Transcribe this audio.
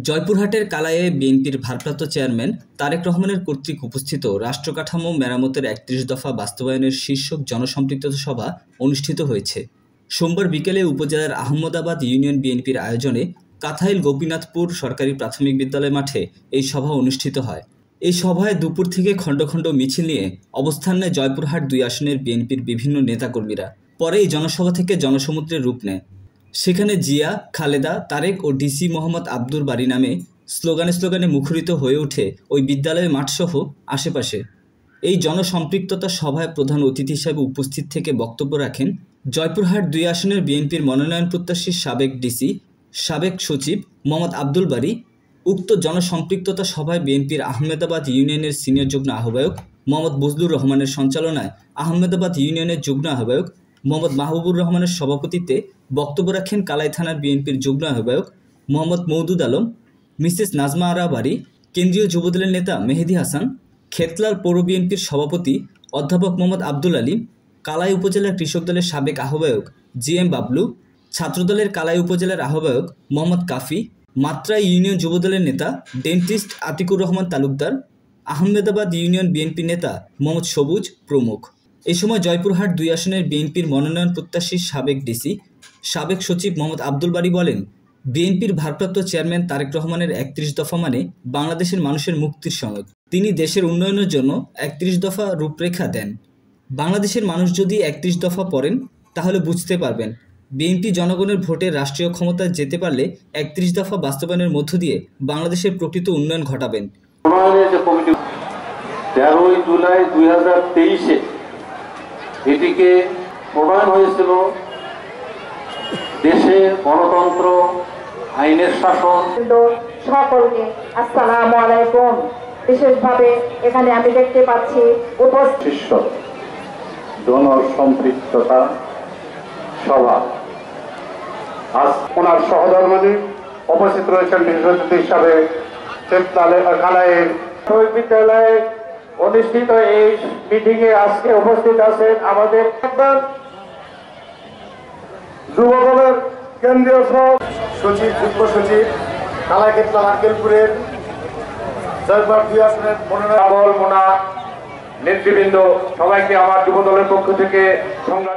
জয়পুরহাটের কালাইয়ে বিএনপির ভারপ্রাপ্ত চেয়ারম্যান তারেক রহমানের কর্তৃক উপস্থিত রাষ্ট্রকাঠামো মেরামতের ৩১ দফা বাস্তবায়নের শীর্ষক জনসম্পৃক্ততা সভা অনুষ্ঠিত হয়েছে। সোমবার বিকেলে উপজেলার আহমদাবাদ ইউনিয়ন বিএনপির আয়োজনে কাথাইল গোপীনাথপুর সরকারি প্রাথমিক বিদ্যালয় মাঠে এই সভা অনুষ্ঠিত হয়। এই সভায় দুপুর থেকে খণ্ড খণ্ড মিছিল নিয়ে অবস্থান নেয় জয়পুরহাট ২ আসনের বিএনপির বিভিন্ন নেতাকর্মীরা। পরে এই জনসভা থেকে জনসমুদ্রের রূপ নেয়। সেখানে জিয়া, খালেদা, তারেক ও ডিসি মোহাম্মদ আব্দুল বারী নামে স্লোগানে মুখরিত হয়ে ওঠে ওই বিদ্যালয়ের মাঠসহ আশেপাশে। এই জনসম্পৃক্ততা সভায় প্রধান অতিথি হিসেবে উপস্থিত থেকে বক্তব্য রাখেন জয়পুরহাট ২ আসনের বিএনপির মনোনয়ন প্রত্যাশী সাবেক ডিসি, সাবেক সচিব মোহাম্মদ আব্দুল বারী। উক্ত জনসম্পৃক্ততা সভায় বিএনপির আহমেদাবাদ ইউনিয়নের সিনিয়র যুগ্ম আহ্বায়ক মোহাম্মদ বজলুর রহমানের সঞ্চালনায় আহমেদাবাদ ইউনিয়নের যুগ্ম আহ্বায়ক মোহাম্মদ মাহবুবুর রহমানের সভাপতিত্বে বক্তব্য রাখেন কালাই থানার বিএনপির যুগ্ম আহ্বায়ক মোহাম্মদ মওদুদ আলম, মিসেস নাজমা আরা বারী, কেন্দ্রীয় যুবদলের নেতা মেহেদী হাসান, খেতলার পৌর বিএনপির সভাপতি অধ্যাপক মোহাম্মদ আব্দুল আলীম, কালাই উপজেলার কৃষক দলের সাবেক আহ্বায়ক জিএম বাবলু, ছাত্রদলের কালাই উপজেলার আহ্বায়ক মোহাম্মদ কাফি, মাত্রা ইউনিয়ন যুবদলের নেতা dentist Atikur Rahman Talukdar, Ahmedabad union BNP নেতা মোহাম্মদ সবুজ প্রমুখ। এ সময় জয়পুরহাট ২ আসনের বিএনপির মনোনয়ন প্রত্যাশী সাবেক ডিসি, সাবেক সচিব মোহাম্মদ আব্দুল বারী বলেন, বিএনপির ভারপ্রাপ্ত চেয়ারম্যান তারেক রহমানের ৩১ দফা মানে বাংলাদেশের মানুষের মুক্তির সনদ। তিনি দেশের উন্নয়নের জন্য ৩১ দফা রূপরেখা দেন। বাংলাদেশের মানুষ যদি ৩১ দফা পড়েন তাহলে বুঝতে পারবেন বিএনপি জনগণের ভোটে রাষ্ট্রীয় ক্ষমতায় যেতে পারলে ৩১ দফা বাস্তবায়নের মধ্য দিয়ে বাংলাদেশের প্রকৃত উন্নয়ন ঘটাবেন। ১৩ জুলাই ২০২৩ এটিকে প্রণয়ন হয়েছিল দেশে গণতন্ত্র, আইনের শাসন। সকলকে আসসালামু আলাইকুম। বিশেষভাবে এখানে আমি দেখতে পাচ্ছি উপস্থিত জনসম্পৃক্ততা সভা। আজ ওনার সহধর্মিণী উপস্থিত রয়েছেন বিশেষ অতিথি হিসাবে কালাইয়ের বিদ্যালয়ে অনুষ্ঠিত এই মিটিং এ আজকে উপস্থিত আছেন আমাদের যুবদলের কেন্দ্রীয় সচিব, যুগ্ম সচিব, কালাই খেতলা আঙ্কেলপুরের জয়পুরহাট ২ আসনের মনোনয়ন নেতৃবৃন্দ, সবাইকে আমার যুবদলের পক্ষ থেকে সংগ্রাম।